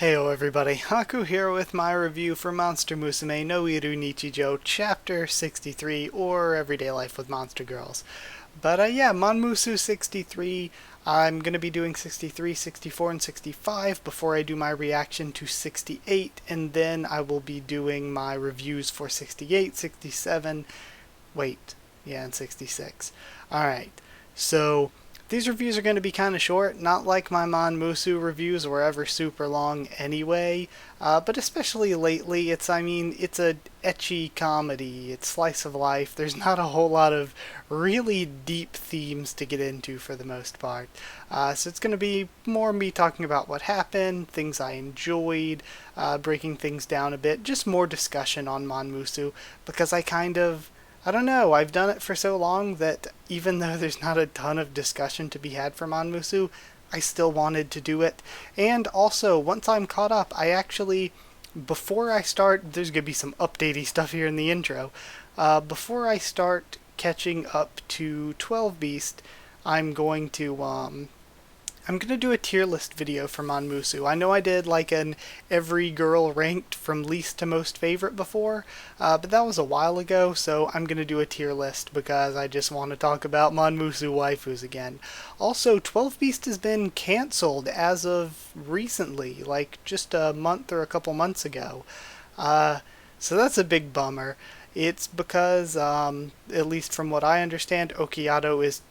Heyo everybody, Haku here with my review for Monster Musume no Iru Nichijou Chapter 63, or Everyday Life with Monster Girls. But yeah, Monmusu 63, I'm going to be doing 63, 64, and 65 before I do my reaction to 68, and then I will be doing my reviews for 68, 67, and 66. Alright, so these reviews are going to be kind of short, not like my Monmusu reviews were ever super long anyway, but especially lately, it's a ecchi comedy, it's slice of life, there's not a whole lot of really deep themes to get into for the most part. So it's going to be more me talking about what happened, things I enjoyed, breaking things down a bit, just more discussion on Monmusu, because I don't know, I've done it for so long that even though there's not a ton of discussion to be had for Monmusu, I still wanted to do it. And also, once I'm caught up, before I start, there's going to be some updatey stuff here in the intro. Before I start catching up to 12 Beast, I'm going to do a tier list video for Monmusu. I know I did like an every girl ranked from least to most favorite before, but that was a while ago, so I'm going to do a tier list because I just want to talk about Monmusu waifus again. Also, 12 Beast has been cancelled as of recently, like just a month or a couple months ago. So that's a big bummer. It's because, at least from what I understand, Okiato is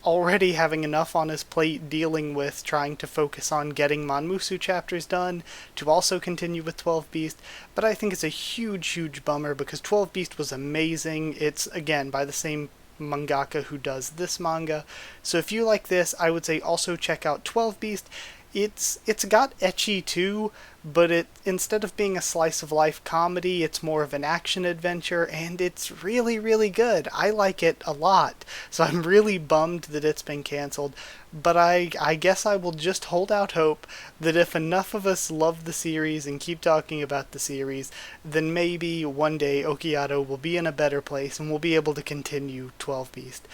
already having enough on his plate dealing with trying to focus on getting Monmusu chapters done to also continue with 12 Beast, but I think it's a huge bummer because 12 Beast was amazing. It's, again, by the same mangaka who does this manga, so if you like this, I would say also check out 12 Beast. It's got ecchi too, but instead of being a slice of life comedy, it's more of an action adventure, and it's really good. I like it a lot, so I'm really bummed that it's been cancelled, but I guess I will just hold out hope that if enough of us love the series and keep talking about the series, then maybe one day Okiato will be in a better place and we'll be able to continue 12 Beast.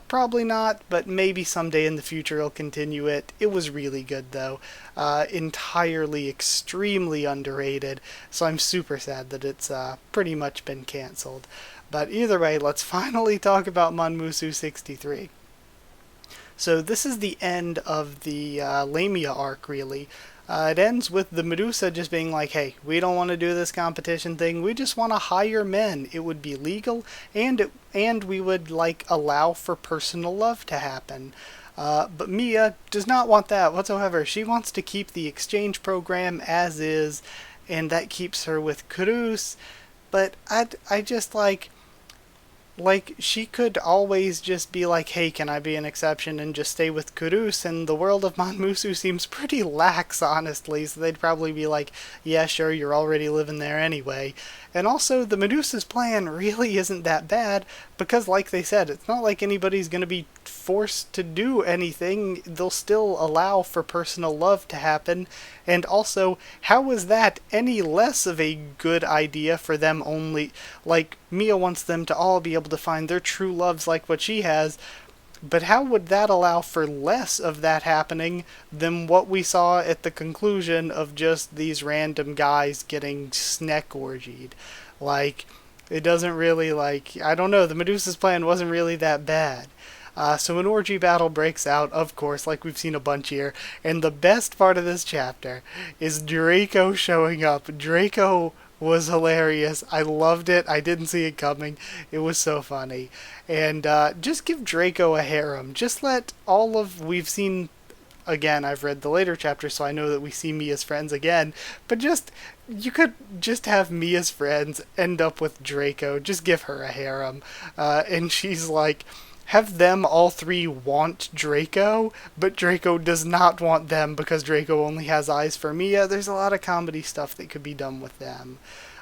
Probably not, but maybe someday in the future he'll continue it. It was really good though. Entirely, extremely underrated, so I'm super sad that it's pretty much been cancelled. But either way, let's finally talk about Monmusu 63. So this is the end of the Lamia arc, really. It ends with the Medusa just being like, hey, we don't want to do this competition thing, we just want to hire men. It would be legal, and we would, allow for personal love to happen. But Mia does not want that whatsoever. She wants to keep the exchange program as is, and that keeps her with Kurus. But I just she could always just be like, hey, can I be an exception and just stay with Kurus? And the world of Monmusu seems pretty lax, honestly, so they'd probably be like, yeah, sure, you're already living there anyway. And also, the Medusa's plan really isn't that bad, because like they said, it's not like anybody's gonna be forced to do anything. They'll still allow for personal love to happen. And also, how is that any less of a good idea for them only? Mia wants them to all be able to find their true loves like what she has, but how would that allow for less of that happening than what we saw at the conclusion of just these random guys getting Snek orgied? It doesn't really, I don't know, the Medusa's plan wasn't really that bad. So an orgy battle breaks out, of course, like we've seen a bunch here, and the best part of this chapter is Draco showing up. Draco was hilarious. I loved it. I didn't see it coming. It was so funny. And just give Draco a harem. Just let we've seen, again, I've read the later chapters, so I know that we see Mia's friends again, but you could just have Mia's friends end up with Draco. Just give her a harem. And she's like, have them all three want Draco, but Draco does not want them because Draco only has eyes for Mia. There's a lot of comedy stuff that could be done with them.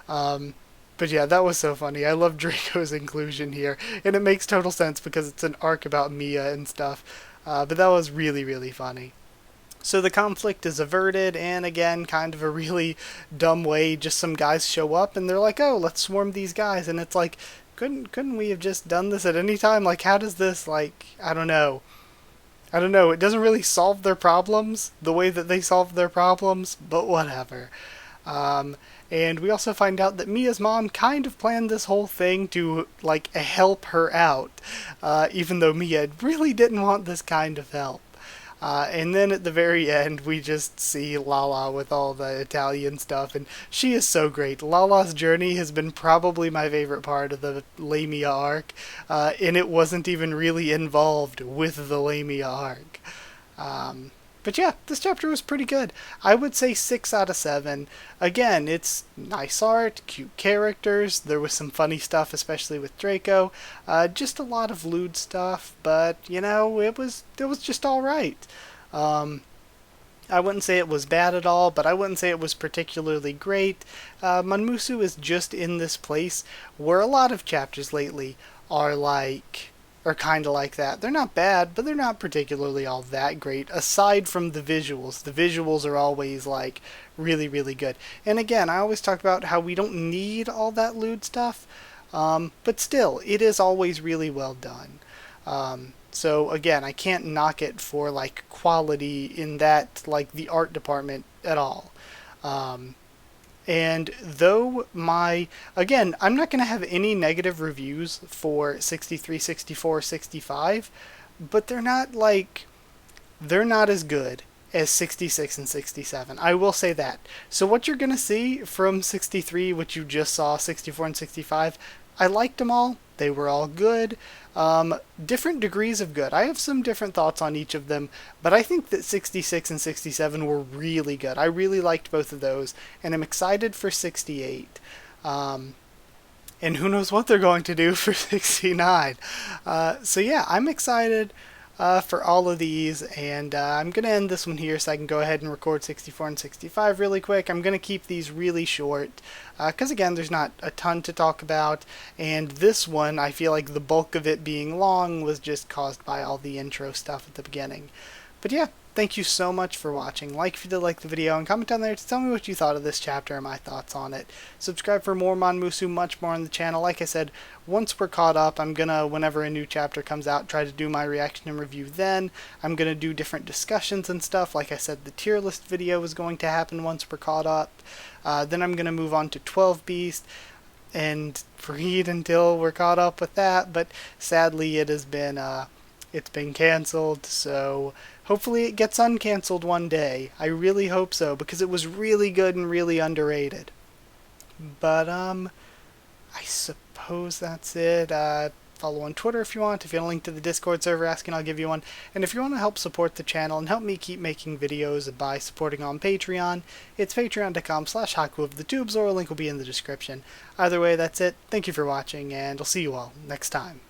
But yeah, that was so funny. I love Draco's inclusion here, and it makes total sense because it's an arc about Mia and stuff. But that was really funny. So the conflict is averted, and again, kind of a really dumb way, just some guys show up and they're like, oh, let's swarm these guys, and it's like, couldn't we have just done this at any time? How does this, I don't know. I don't know, it doesn't really solve their problems the way that they solve their problems, but whatever. Um, and we also find out that Mia's mom kind of planned this whole thing to, like, help her out, even though Mia really didn't want this kind of help. And then at the very end, we just see Lala with all the Italian stuff, and she is so great. Lala's journey has been probably my favorite part of the Lamia arc, and it wasn't even really involved with the Lamia arc. But yeah, this chapter was pretty good. I would say 6 out of 7. Again, it's nice art, cute characters. There was some funny stuff, especially with Draco. Just a lot of lewd stuff, but you know, it was just all right. Um, I wouldn't say it was bad at all, but I wouldn't say it was particularly great. Manmusu is just in this place where a lot of chapters lately are like are kind of like that. They're not bad, but they're not particularly all that great, aside from the visuals. The visuals are always, like, really, really good. And again, I always talk about how we don't need all that lewd stuff, but still, it is always really well done. So again, I can't knock it for, like, quality in that, like, the art department at all. And though again, I'm not going to have any negative reviews for 63, 64, 65, but they're not as good as 66 and 67. I will say that. So what you're going to see from 63, which you just saw, 64 and 65, I liked them all. They were all good. Different degrees of good. I have some different thoughts on each of them, but I think that 66 and 67 were really good. I really liked both of those, and I'm excited for 68. And who knows what they're going to do for 69. So yeah, I'm excited for all of these, and I'm going to end this one here so I can go ahead and record 64 and 65 really quick. I'm going to keep these really short because again, there's not a ton to talk about, and this one, I feel like the bulk of it being long was just caused by all the intro stuff at the beginning. But yeah, thank you so much for watching. Like if you did like the video, and comment down there to tell me what you thought of this chapter and my thoughts on it. Subscribe for more Monmusu, much more on the channel. Like I said, once we're caught up, I'm gonna, whenever a new chapter comes out, try to do my reaction and review then. I'm gonna do different discussions and stuff. Like I said, the tier list video is going to happen once we're caught up. Then I'm gonna move on to 12 Beast and read until we're caught up with that, but sadly it has been it's been canceled, so hopefully it gets uncanceled one day. I really hope so, because it was really good and really underrated. But I suppose that's it. Follow on Twitter if you want. If you want a link to the Discord server, asking, I'll give you one. And if you want to help support the channel and help me keep making videos by supporting on Patreon, it's patreon.com/Haku of the Tubes, or a link will be in the description. Either way, that's it. Thank you for watching, and I'll see you all next time.